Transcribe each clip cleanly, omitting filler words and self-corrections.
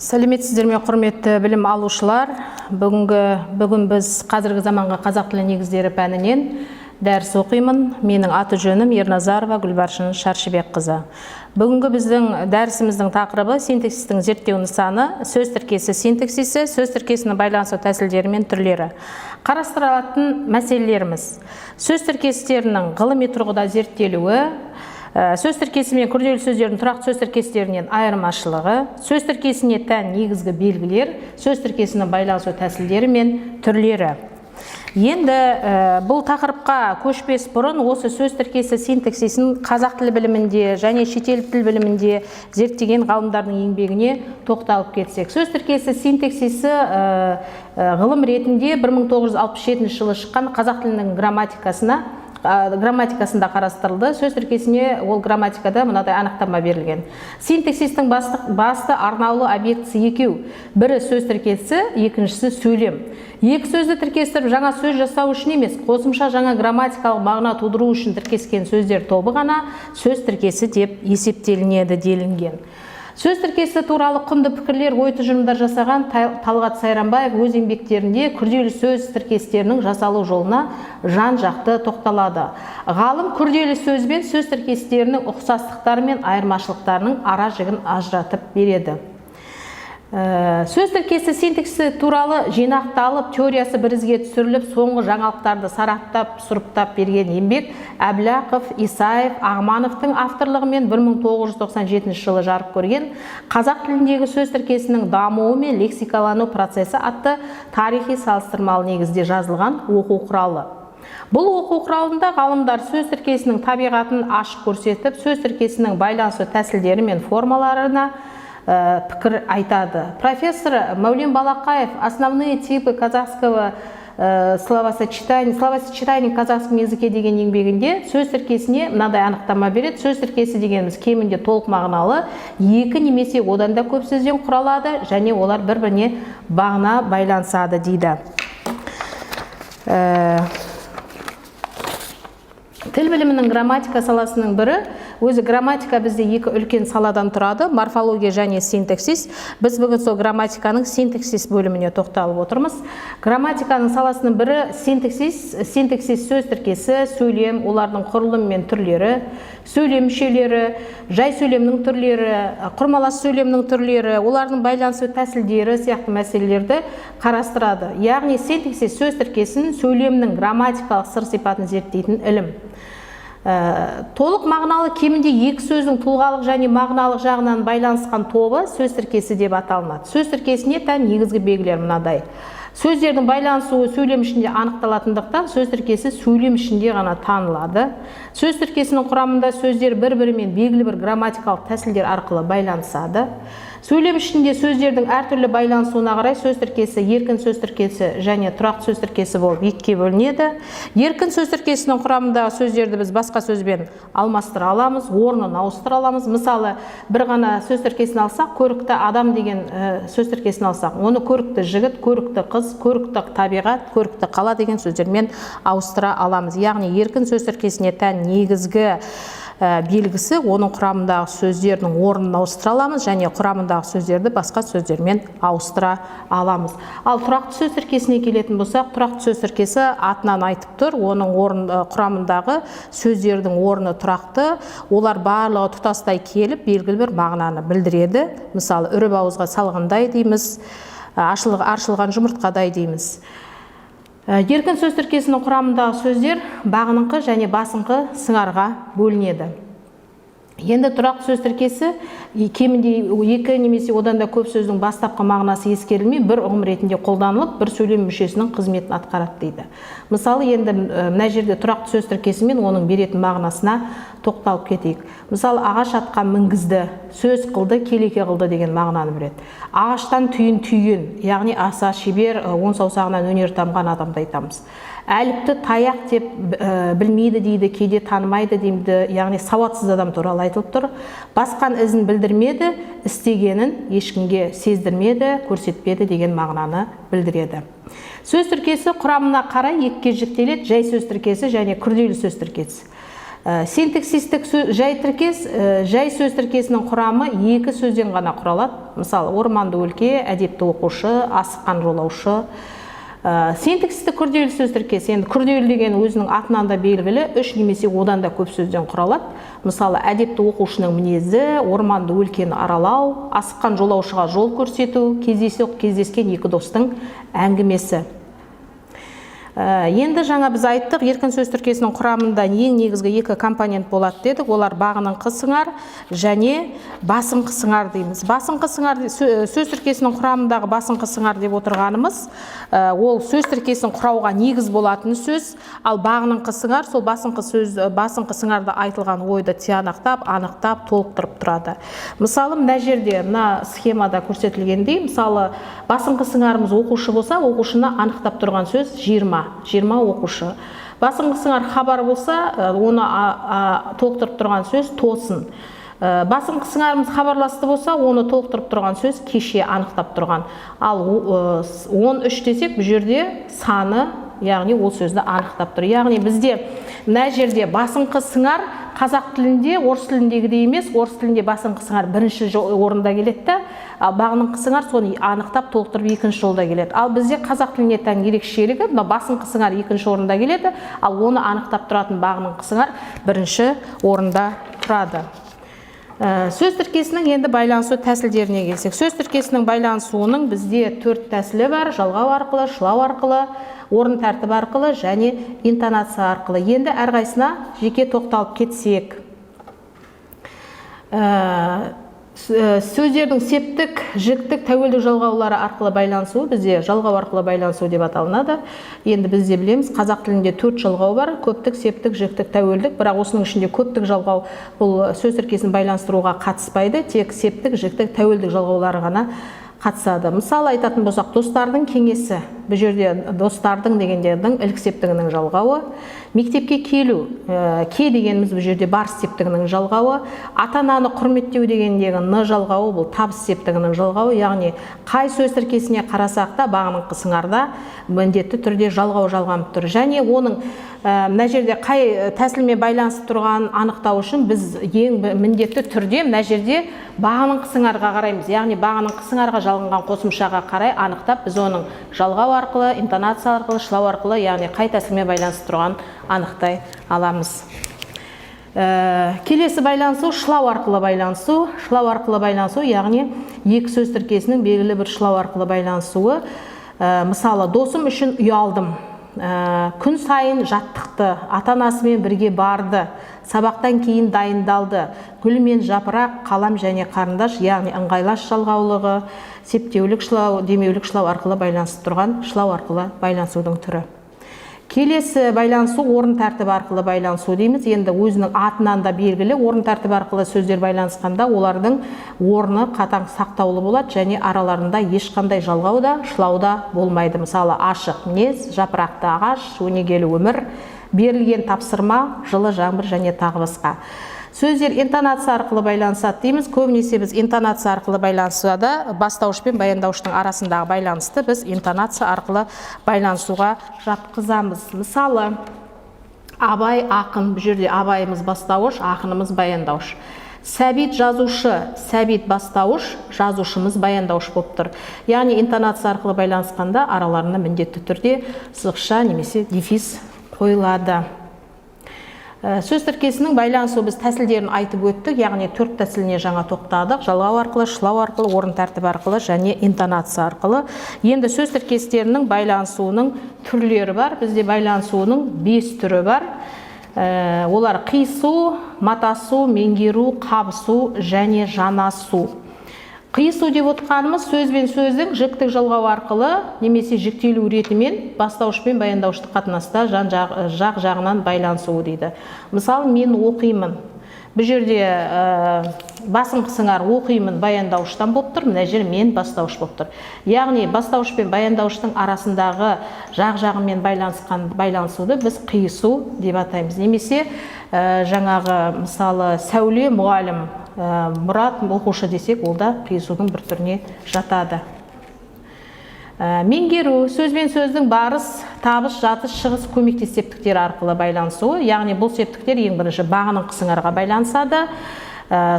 Сәлеметсіздер ме, құрметті білім алушылар. Бүгін біз қазіргі заманғы қазақ тілі негіздері пәнінен дәріс оқимын. Менің аты жөнім Ерназарова Гүлбаршын Шаршыбекқызы. Бүгінгі біздің дәрісіміздің тақырыбы синтаксистің зерттеу нысаны, сөз тіркесі синтаксисі, сөз тіркесінің байланысу тәсілдері мен түрлері. Қарастырылатын мәселелеріміз: сөз тіркестерінің ғылыми тұрғыда зерттелуі, сөз тіркесі мен күрделі сөздердің тұрақты сөз тіркестерінен айырмашылығы, сөз тіркесіне тән негізгі белгілер, сөз тіркесінің байланысу тәсілдері мен түрлері. Енді бұл тақырыпқа көшпес бұрын осы сөз тіркесі синтаксисін қазақ тілі білімінде және шетел тіл білімінде зерттеген ғалымдардың еңбегіне тоқталып кетсек. Сөз тіркесі синтаксисі ғылым ретінде 1967 жылы шыққан қазақ тілінің грамматикасында қарастырылды. Сөз тіркесіне ол грамматикада мынадай анықтама берілген: синтаксистің басты арнаулы объектісі екеу. Бірі сөз тіркесі, екіншісі сөйлем. Екі сөзді тіркестіріп жаңа сөз жасау үшін емес, қосымша жаңа грамматикалық мағына тудыру үшін тіркескен сөздер тобы ғана сөз тіркесі деп есептелінеді делінген. Сөз тіркесі туралы құнды пікірлер, ой тұжырымдар жасаған Талғат Сайрамбаев өз еңбектерінде күрделі сөз тіркестерінің жасалу жолына жан-жақты тоқталады. Ғалым күрделі сөз бен сөз тіркестерінің ұқсастықтары мен айырмашылықтарының ара жігін ажыратып береді. Сөз тіркесі синтаксисі туралы жинақталып, теориясы бірізге түсіріліп, соңғы жаңалықтарды сараптап, сұрыптап берген еңбек Әбілақов, Исаев, Ағмановтың авторлығымен 1997 жылы жарық көрген қазақ тіліндегі сөз тіркесінің дамуы мен лексикалану процесі атты тарихи салыстырмалы негізде жазылған оқу құралы. Бұл оқу құралында ғалымдар сөз тіркесінің табиғатын ашық көрсетіп, сөз тіркесінің байланысу тәсілдері мен формаларына пікір айтады. Профессор Мәулен Балақаев «Основные типы казахского словосочетания в казахском языке» деген еңбегінде сөз тіркесіне мынадай анықтама береді: сөз тіркесі дегеніміз кемінде толық мағыналы, екі немесе одан да көп сөзден құралады және олар бір-біріне бағына байланысады дейді. Тіл білімінің грамматика саласының бірі. Өзі грамматика бізде екі үлкен саладан тұрады: морфология және синтаксис. Біз бүгін сол грамматиканың синтаксис бөліміне тоқталып отырмыз. Грамматиканың саласының бірі синтаксис. Синтаксис сөз тіркесі, сөйлем, олардың құрылымы мен түрлері, сөйлем мүшелері, жай сөйлемнің түрлері, құрмалас сөйлемнің түрлері, олардың байланысу тәсілдері сияқты мәселелерді қарастырады. Яғни синтаксис сөз тіркесін, сөйлемнің грамматикалық сыр-сипатын зерттейтін ілім. Толық мағыналы кемінде екі сөздің тұлғалық және мағыналық жағынан байланысқан тобы сөз тіркесі деп аталынады. Сөз тіркесіне тән негізгі белгілер мынадай: сөздердің байланысуы сөйлем ішінде анықталатындықтан сөз тіркесі сөйлем ішінде ғана танылады. Сөз тіркесінің құрамында сөздер бір-бірімен белгілі бір грамматикалық тәсілдер арқылы байланысады. Сөйлем ішінде сөздердің әртүрлі байланысуына қарай сөз тіркесі еркін сөз тіркесі және тұрақты сөз тіркесі болып екіге бөлінеді. Еркін сөз тіркесінің құрамындағы сөздерді біз басқа сөзбен алмастыра аламыз, орнын ауыстыра аламыз. Мысалы, бір ғана сөз тіркесін алсақ, көрікті адам деген сөз тіркесін алсақ, оны көрікті жігіт, көрікті қыз, көрікті табиғат, көрікті қала деген сөздермен ауыстыра аламыз. Яғни еркін сөз тіркесіне тән негізгі белгісі оның құрамындағы сөздердің орнын ауыстыра аламыз және құрамындағы сөздерді басқа сөздермен ауыстыра аламыз. Ал тұрақты сөз тіркесіне келетін болсақ, тұрақты сөз тіркесі атынан айтып тұр, оның құрамындағы сөздердің орны тұрақты, олар барлығы тұтастай келіп белгілі бір мағынаны білдіреді. Мысалы, үріп ауызға салғандай дейміз, аршылған жұмыртқадай дейміз. Еркін сөз тіркесінің құрамындағы сөздер бағыныңқы және басыңқы сыңарға бөлінеді. Енді тұрақты сөз тіркесі кемінде екі немесе одан да көп сөздің бастапқы мағынасы ескерілмей бір ұғым ретінде қолданылып, бір сөйлем мүшесінің қызметін атқарады дейді. Мысалы, енді мына жерде тұрақты сөз тіркесі мен оның беретін мағынасына тоқталып кетейік. Мысалы, ағаш атқа мінгізді, сөз қылды, келеке қылды деген мағынаны береді. Ағаштан түйін түйген, яғни аса шебер, он саусағынан өнер тамған адамды айтамыз. Әліпті таяқ деп білмейді дейді, кейде танымайды дейді, яғни сауатсыз адам туралы айтылып тұр. Басқан ізін білдірмеді, істегенін ешкімге сездірмеді, көрсетпеді деген мағынаны білдіреді. Сөз тіркесі құрамына қарай екіге жіктеледі: жай сөз тіркесі және күрделі сөз тіркесі. Синтаксистік жай тіркес, жай сөз тіркесінің құрамы екі сөзден ғана құралады. Мысалы, орманды өлке, әдепті оқушы, асыққан жолаушы. Синтаксистік күрделі сөз тіркесі, енді күрделі деген өзінің атынан да белгілі, үш немесе одан да көп сөзден құралады. Мысалы, әдепті оқушының мінезі, орманды өлкені аралау, асыққан жолаушыға жол көрсету, кездескен екі достың әңгімесі. Енді жаңа біз айттық, еркін сөз тіркесінің құрамында ең негізгі екі компонент болады дедік. Олар бағыныңқы сыңар және басыңқы сыңар дейміз. Басыңқы сыңар сөз тіркесінің құрамындағы басыңқы сыңар деп отырғанымыз, ол сөз тіркесін құрауға негіз болатын сөз, ал бағыныңқы сыңар сол басыңқы сыңарда айтылған ойды тиянақтап, анықтап, толықтырып тұрады. Мысалы, мына жерде, мына схемада көрсетілгендей, мысалы, басыңқы сыңарымыз оқушы болса, оқушыны анықтап тұрған сөз 20 оқушы. Басыңқы сыңар хабар болса, оны толықтырып тұрған сөз тосын. Басыңқы сыңарымыз хабарласты болса, оны толықтырып тұрған сөз кеше, анықтап тұрған. Ал 13 десек, бұл жерде саны, яғни ол сөзді анықтап тұр. Яғни бізде мына жерде басыңқы сыңар қазақ тілінде, орыс тіліндегідей емес, орыс тілінде басыңқы сыңар бірінші орында келеді, ал бағыныңқы сыңар соны анықтап толықтырып екінші жолда келеді. Ал бізде қазақ тіліне тән ерекшелігі, басыңқы сыңар екінші орында келеді, ал оны анықтап тұратын бағыныңқы сыңар бірінші орында тұрады. Сөз тіркесінің енді байланысу тәсілдеріне келсек, сөз тіркесінің байланысуының бізде 4 тәсілі бар: жалғау арқылы, шылау арқылы, орын тәртібі арқылы және интонация арқылы. Енді әрқайсына жеке тоқталып кетсек, сөздердің септік, жіктік, тәуелдік жалғаулары арқылы байланысуы бізде жалғау арқылы байланысу деп аталынады. Енді бізде білеміз, қазақ тілінде 4 жалғау бар: көптік, септік, жіктік, тәуелдік. Бірақ осының ішінде көптік жалғау бұл сөз тіркесін байланыстыруға қатыспайды, тек септік, жіктік, тәуелдік жалғаулары ғана қатысады. Мысалы айтатын болсақ, достардың кеңесі. Бұл жерде достардың дегендердің ілік септігінің жалғауы. Мектепке келу, ке дегеніміз бұл жерде бар септігінің жалғауы. Ата-ананы құрметтеу дегендегі ны жалғауы, бұл табыс септігінің жалғауы. Яғни қай сөз тіркесіне қарасақ та бағыныңқы сыңарда міндетті түрде жалғау жалғанып тұр. Және оның мына жерде қай тәсілмен байланысып тұрғанын анықтау үшін біз ең міндетті түрде мына жерде бағыныңқы сыңарға қараймыз. Яғни бағыныңқы сыңарға жалғанған қосымшаға қарай анықтап, біз оның жалғау арқылы, интонация арқылы, шылау арқылы, яғни қай тәсілмен байланысып тұрғанын анықтай аламыз. Келесі байланысу шылау арқылы байланысу. Шылау арқылы байланысу, яғни екі сөз тіркесінің белгілі бір шылау арқылы байланысуы. Мысалы, досым үшін ұялдым, күн сайын жаттықты, ата-анасымен бірге барды, сабақтан кейін дайындалды, гүл мен жапырақ, қалам және қарындаш, яғни ыңғайлас жалғаулығы, септеулік шылау, демеулік шылау арқылы байланысып тұрған шылау арқылы байланысудың түрі. Келесі байланысу орын тәртібі арқылы байланысу дейміз. Енді өзінің атынан да белгілі, орын тәртібі арқылы сөздер байланысқанда олардың орны қатаң сақтаулы болады және араларында ешқандай жалғау да, шылау да болмайды. Мысалы, ашық мінез, жапырақты ағаш, өнегелі өмір, берілген тапсырма, жылы жаңбыр және тағы басқа. Сөздер интонация арқылы байланысады дейміз. Көбінесе біз интонация арқылы байланысуда бастауыш пен баяндауыштың арасындағы байланысты біз интонация арқылы байланысуға жатқызамыз. Мысалы, Абай ақын, бұл жерде Абайымыз бастауыш, ақынымыз баяндауыш. Сәбит жазушы, Сәбит бастауыш, жазушымыз баяндауыш болып тұр. Яғни интонация арқылы байланысқанда араларына міндетті түрде сызықша немесе дефис қойылады. Сөз тіркесінің байланысу біз тәсілдерін айтып өттік, яғни 4 тәсіліне жаңа тоқтадық: жалғау арқылы, шылау арқылы, орын тәртібі арқылы және интонация арқылы. Енді сөз тіркестерінің байланысуының түрлері бар. Бізде байланысуының 5 түрі бар. Олар қиысу, матасу, меңгеру, қабысу және жанасу. Қиысу деп отқанымыз сөз бен сөздің жіктік жалғау арқылы немесе жіктелу ретімен бастауыш пен баяндауыштық қатынаста жақ жағынан байланысуы дейді. Мысалы, мен оқимын. Бұл жерде басыңқы сыңар оқимын баяндауыштан болып тұр, мына жер мен бастауыш болып тұр. Яғни бастауыш пен баяндауыштың арасындағы жақ-жағымен байланысуды біз қиысу деп атаймыз. Немесе жаңағы мысалы Сәуле мұғалім, Мұрат оқушы десек, ол да қиысудың бір түріне жатады. Меңгеру, сөз бен сөздің барыс, табыс, жатыс, шығыс көмектес септіктері арқылы байланысуы. Яғни бұл септіктер ең бірінші бағының қысыңарға байланысады.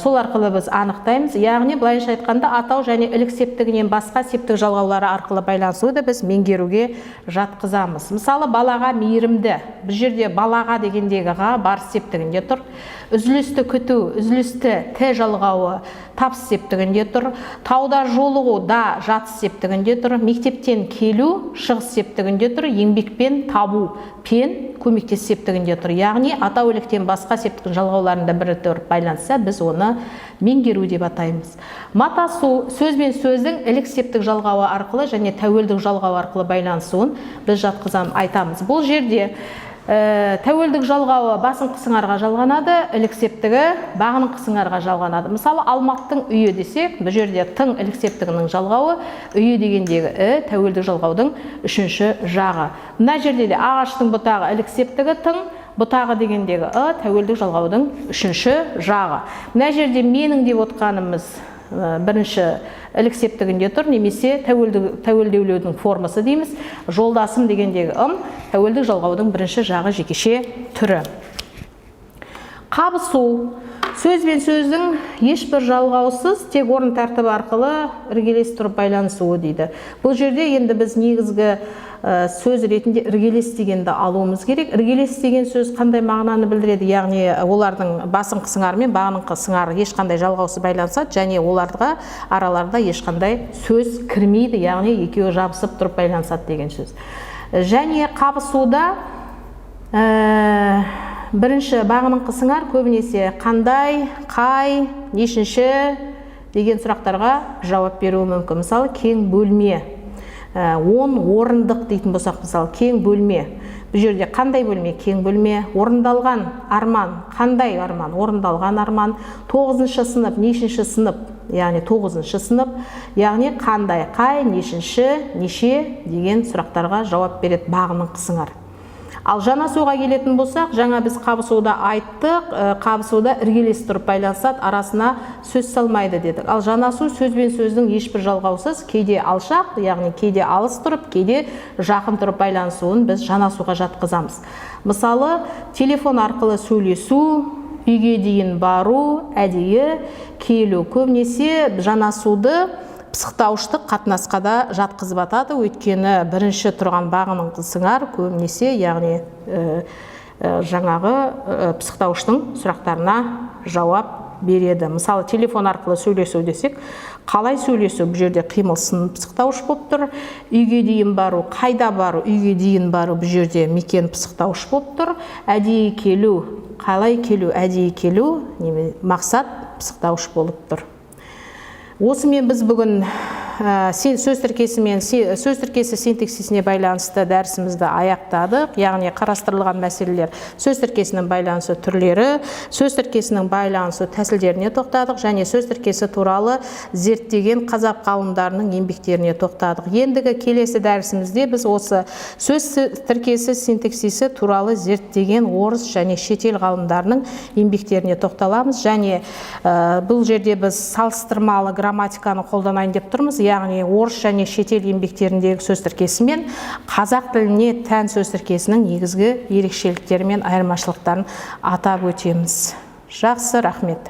Сол арқылы біз анықтаймыз. Яғни былайша айтқанда атау және ілік септігінен басқа септік жалғаулары арқылы байланысуды біз меңгеруге жатқызамыз. Мысалы, балаға мейірімді. Бұл жерде балаға дегендегі ға барыс септігінде тұр. Үзілісті күту, үзілісті т жалғауы табыс септігінде тұр. Тауда жолығу да жатыс септігінде тұр. Мектептен келу шығыс септігінде тұр. Еңбекпен табу пен көмектес септігінде тұр. Яғни атау іліктен басқа септік жалғауларында бірі тұрып байланысса, біз оны меңгеру деп атаймыз. Матасу сөз бен сөздің ілік септік жалғауы арқылы және тәуелдік жалғауы арқылы байланысуын біз айтамыз. Бұл жерде тәуелдік жалғауы басын қысыңарға жалғанады, ілік септігі бағының қысыңарға жалғанады. Мысалы, Алматтың үйі десек, бұл жерде тың ілік септігінің жалғауы, үйі дегендегі тәуелдік жалғаудың үшінші жағы. Мына жерде де ағаштың бұтағы ілік септігі тың, бұтағы дегендегі тәуелдік жалғаудың үшінші жағы. Мына жерде менің деп отқанымыз бірінші ілік септігінде тұр, немесе тәуелдеулеудің формасы дейміз. Жолдасым дегендегі тәуелдік жалғаудың бірінші жағы жекеше түрі. Қабысу сөз бен сөздің ешбір жалғаусыз тек орын тәртібі арқылы іргелес тұрып байланысуы дейді. Бұл жерде енді біз негізгі сөз ретінде іргелес дегенді алуымыз керек. Іргелес деген сөз қандай мағынаны білдіреді? Яғни олардың басын қысыңар мен бағының қысыңары ешқандай жалғаусыз байланысады, және оларға араларында ешқандай сөз кірмейді, яғни екеуі жабысып тұрып байланысады деген сөз. Және қабысуда бірінші бағының қысыңар көбінесе қандай, қай, нешінші деген сұрақтарға жауап беруі мүмкін. Мысалы, кең бөлме, 10 орындық дейтін болсақ, мысалы, кең бөлме. Бұл жерде қандай бөлме? Кең бөлме. Орындалған арман, қандай арман? Орындалған арман. 9-шы сынып, нешінші сынып? Яғни 9-шы сынып. Яғни қандай, қай, нешінші, неше деген сұрақтарға жауап береді бағының қысыңар. Ал жанасуға келетін болсақ, жаңа біз қабысуда айттық, қабысуда іргелес тұрып байланысады, арасына сөз салмайды дедік. Ал жанасу сөз бен сөздің ешбір жалғаусыз, кейде алшақ, яғни кейде алыс тұрып, кейде жақын тұрып байланысуын біз жанасуға жатқызамыз. Мысалы, телефон арқылы сөйлесу, үйге дейін бару, әдейі келу. Көбінесе жанасуды пысықтауыштық қатынасқа да жатқызып атады, өйткені бірінші тұрған бағының қысыңар көбінесе, яғни жаңағы пысықтауыштың сұрақтарына жауап береді. Мысалы, телефон арқылы сөйлесу десек, қалай сөйлесу? Бұл жерде қимылсын пысықтауыш болып тұр. Үйге дейін бару, қайда бару? Үйге дейін бару, бұл жерде мекен пысықтауыш болып тұр. Әдейі келу, қалай келу? Әдейі келу, мақсат пысықтауыш болып тұр. Осымен біз бүгін сөз тіркесі синтаксисіне байланысты дәрісімізді аяқтадық. Яғни қарастырылған мәселелер сөз тіркесінің байланысы түрлері, сөз тіркесінің байланысы тәсілдеріне тоқтадық, және сөз тіркесі туралы зерттеген қазақ ғалымдарының еңбектеріне тоқтадық. Ендігі келесі дәрісімізде біз осы сөз тіркесі синтаксисі туралы зерттеген орыс және шетел ғалымдарының еңбектеріне тоқталамыз, және бұл жерде біз салыстырмалы грамматиканы қолданайын деп тұрмыз. Яғни орыс және шетел еңбектеріндегі сөз тіркесі мен қазақ тіліне тән сөз тіркесінің негізгі ерекшеліктері мен айырмашылықтарын атап өтеміз. Жақсы, рахмет.